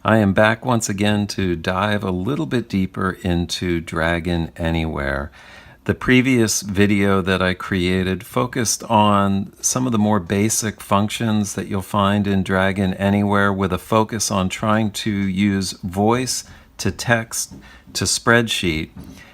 I am back once again to dive a little bit deeper into Dragon Anywhere. The previous video that I created focused on some of the more basic functions that you'll find in Dragon Anywhere, with a focus on trying to use voice to text to spreadsheet.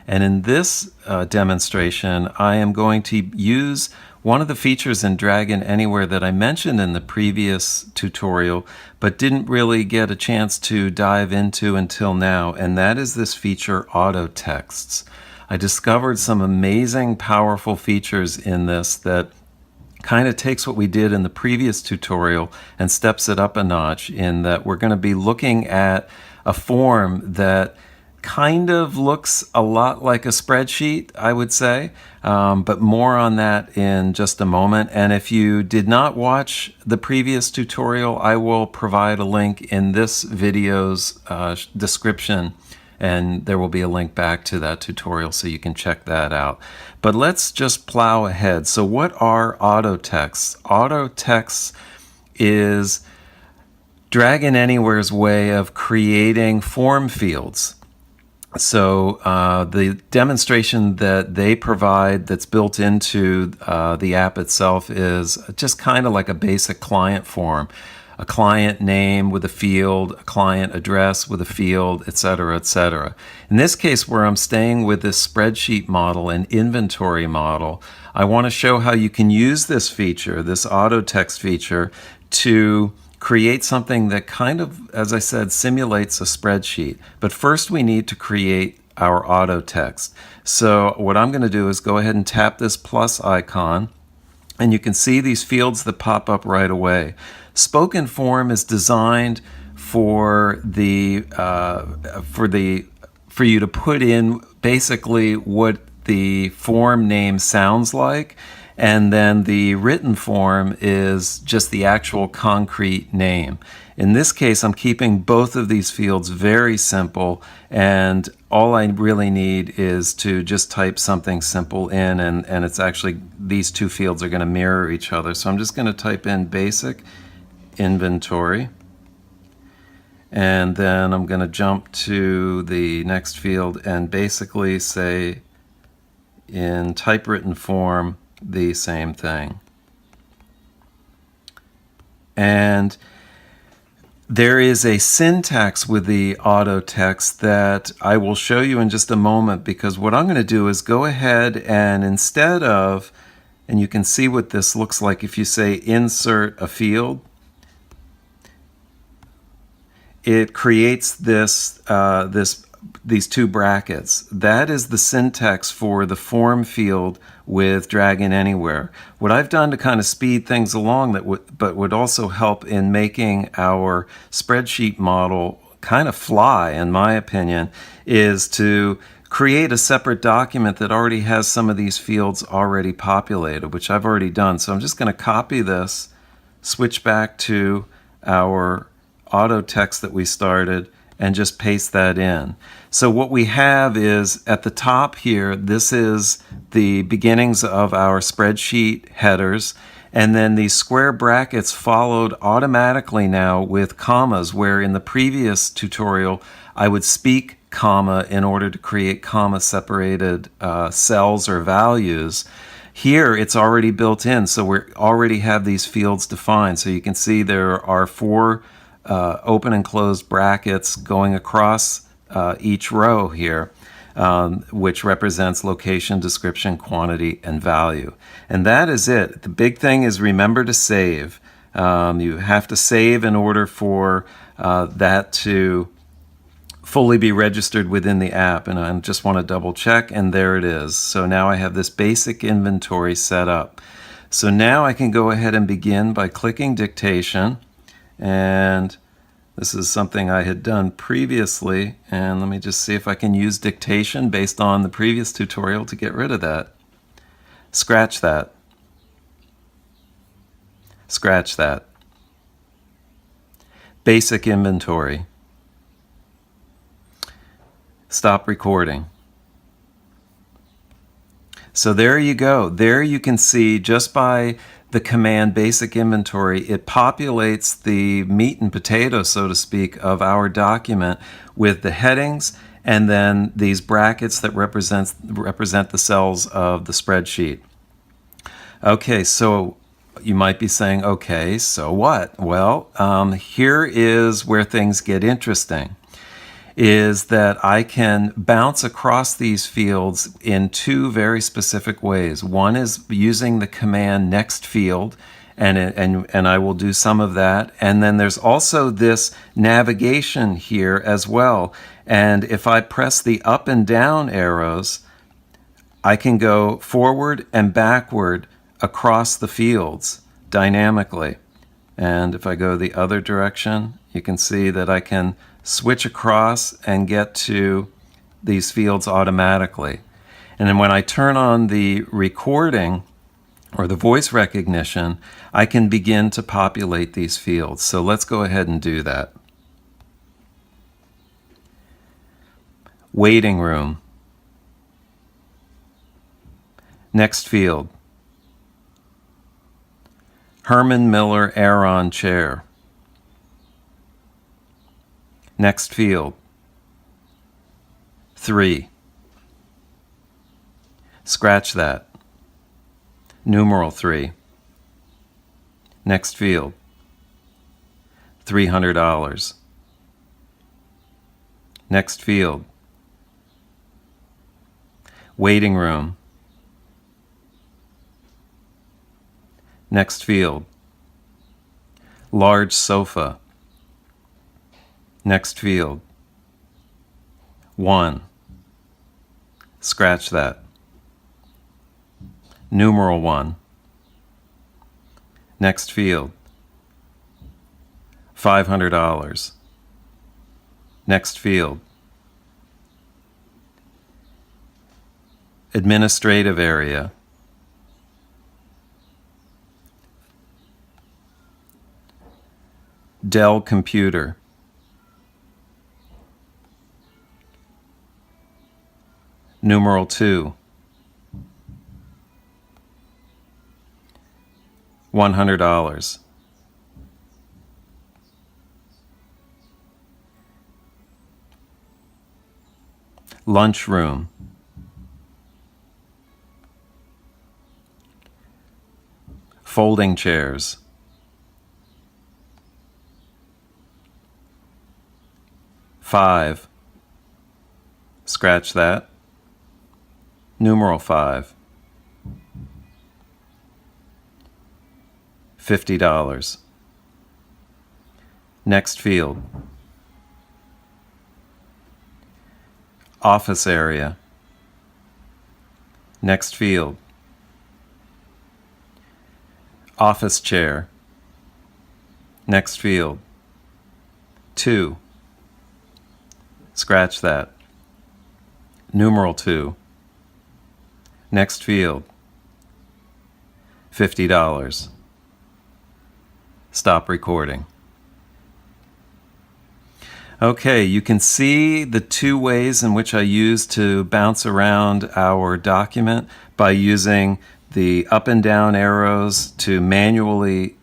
And in this demonstration, I am going to use one of the features in Dragon Anywhere that I mentioned in the previous tutorial, but didn't really get a chance to dive into until now, and that is this feature, auto texts. I discovered some amazing, powerful features in this that kind of takes what we did in the previous tutorial and steps it up a notch, in that we're going to be looking at a form that kind of looks a lot like a spreadsheet, I would say, but more on that in just a moment. And if you did not watch the previous tutorial, I will provide a link in this video's description, and there will be a link back to that tutorial so you can check that out. But let's just plow ahead. So what are auto texts? Auto texts is Dragon Anywhere's way of creating form fields. So the demonstration that they provide that's built into the app itself is just kind of like a basic client form. A client name with a field, a client address with a field, etc., etc. In this case, where I'm staying with this spreadsheet model and inventory model, I want to show how you can use this feature, this auto text feature, to create something that kind of, as I said, simulates a spreadsheet. But first we need to create our auto text. So what I'm going to do is go ahead and tap this plus icon, and you can see these fields that pop up right away. Spoken form is designed for you to put in basically what the form name sounds like, and then the written form is just the actual concrete name. In this case, I'm keeping both of these fields very simple, and all I really need is to just type something simple in, and it's actually, these two fields are going to mirror each other. So I'm just going to type in basic inventory, and then I'm going to jump to the next field and basically say in typewritten form the same thing. And there is a syntax with the auto text that I will show you in just a moment, because what I'm going to do is go ahead and instead of, and you can see what this looks like if you say insert a field, it creates this these two brackets. That is the syntax for the form field with Dragon Anywhere. What I've done to kind of speed things along but would also help in making our spreadsheet model kind of fly, in my opinion, is to create a separate document that already has some of these fields already populated, which I've already done. So I'm just going to copy this, switch back to our auto text that we started, and just paste that in. So what we have is at the top here, this is the beginnings of our spreadsheet headers, and then these square brackets followed automatically now with commas, where in the previous tutorial I would speak comma in order to create comma separated cells or values. Here it's already built in, so we already have these fields defined. So you can see there are four open and closed brackets going across each row here, which represents location, description, quantity, and value. And that is it. The big thing is remember to save. You have to save in order for that to fully be registered within the app. And I just want to double check, and there it is. So now I have this basic inventory set up. So now I can go ahead and begin by clicking dictation. And this is something I had done previously, and let me just see if I can use dictation based on the previous tutorial to get rid of that. Scratch that. Scratch that. Basic inventory. Stop recording. So there you go. There you can see, just by the command basic inventory, it populates the meat and potatoes, so to speak, of our document with the headings and then these brackets that represent the cells of the spreadsheet. Okay, so you might be saying, okay, so what? Well, here is where things get interesting, is that I can bounce across these fields in two very specific ways. One is using the command next field, and I will do some of that. And then there's also this navigation here as well. And if I press the up and down arrows, I can go forward and backward across the fields dynamically. And if I go the other direction, you can see that I can switch across and get to these fields automatically. And then when I turn on the recording or the voice recognition, I can begin to populate these fields. So let's go ahead and do that. Waiting room. Next field. Herman Miller Aeron chair. Next field. 3. Scratch that. Numeral 3. Next field. $300. Next field. Waiting room. Next field. Large sofa. Next field. 1. Scratch that. Numeral 1. Next field. $500. Next field. Administrative area. Dell computer. Numeral 2. $100. Lunchroom. Folding chairs. $5. Scratch that. Numeral 5. $50. Next field. Office area. Next field. Office chair. Next field. 2. Scratch that. Numeral 2. Next field. $50. Stop recording. Okay, you can see the two ways in which I use to bounce around our document by using the up and down arrows to manually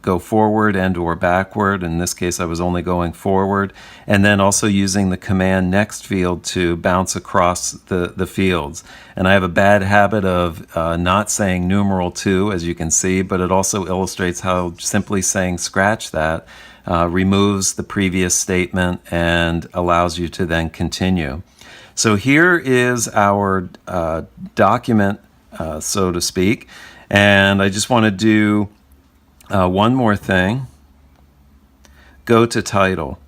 go forward and or backward. In this case, I was only going forward. And then also using the command next field to bounce across the fields. And I have a bad habit of not saying numeral 2, as you can see, but it also illustrates how simply saying scratch that removes the previous statement and allows you to then continue. So here is our document, so to speak. And I just want to do one more thing. Go to title.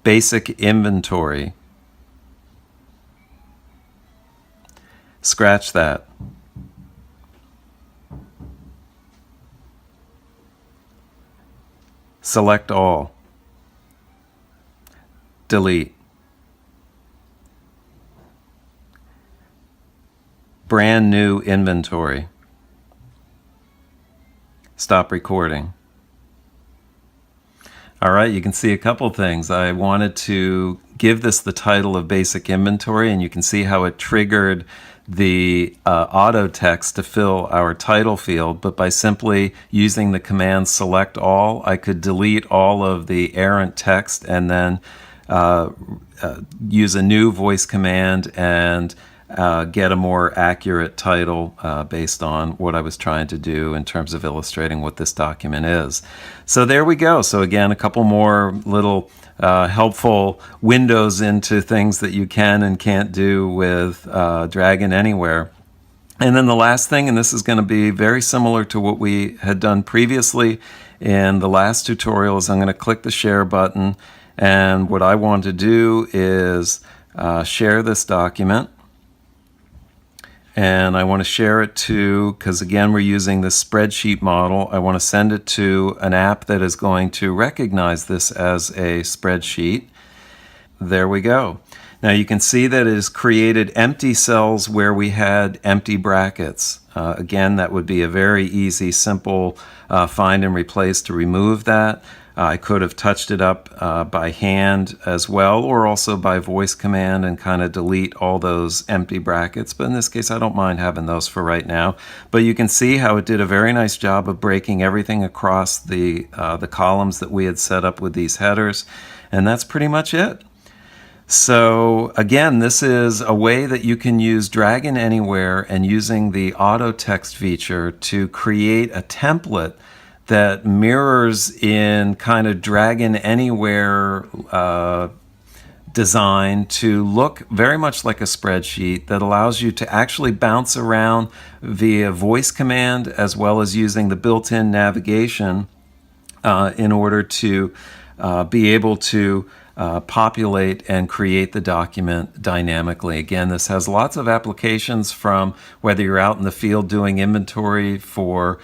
Basic inventory. Scratch that. Select all. Delete. Brand new inventory. Stop recording. All right, you can see a couple things. I wanted to give this the title of basic inventory, and you can see how it triggered the auto text to fill our title field, but by simply using the command select all, I could delete all of the errant text and then use a new voice command and get a more accurate title based on what I was trying to do in terms of illustrating what this document is. So there we go. So again, a couple more little helpful windows into things that you can and can't do with Dragon Anywhere. And then the last thing, and this is going to be very similar to what we had done previously in the last tutorial, is I'm going to click the share button. And what I want to do is share this document. And I want to share it to, because again, we're using this spreadsheet model, I want to send it to an app that is going to recognize this as a spreadsheet. There we go. Now you can see that it has created empty cells where we had empty brackets. Again, that would be a very easy, simple find and replace to remove that. I could have touched it up by hand as well, or also by voice command and kind of delete all those empty brackets. But in this case, I don't mind having those for right now. But you can see how it did a very nice job of breaking everything across the columns that we had set up with these headers. And that's pretty much it. So again, this is a way that you can use Dragon Anywhere and using the auto text feature to create a template that mirrors in kind of Dragon Anywhere design to look very much like a spreadsheet that allows you to actually bounce around via voice command as well as using the built-in navigation in order to be able to populate and create the document dynamically. Again, this has lots of applications, from whether you're out in the field doing inventory for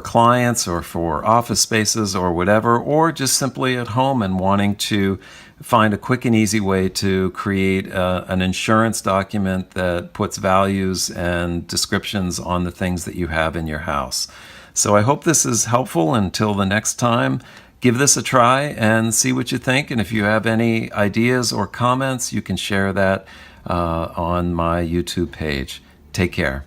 clients or for office spaces or whatever, or just simply at home and wanting to find a quick and easy way to create an insurance document that puts values and descriptions on the things that you have in your house. So I hope this is helpful. Until the next time, give this a try and see what you think. And if you have any ideas or comments, you can share that on my YouTube page. Take care.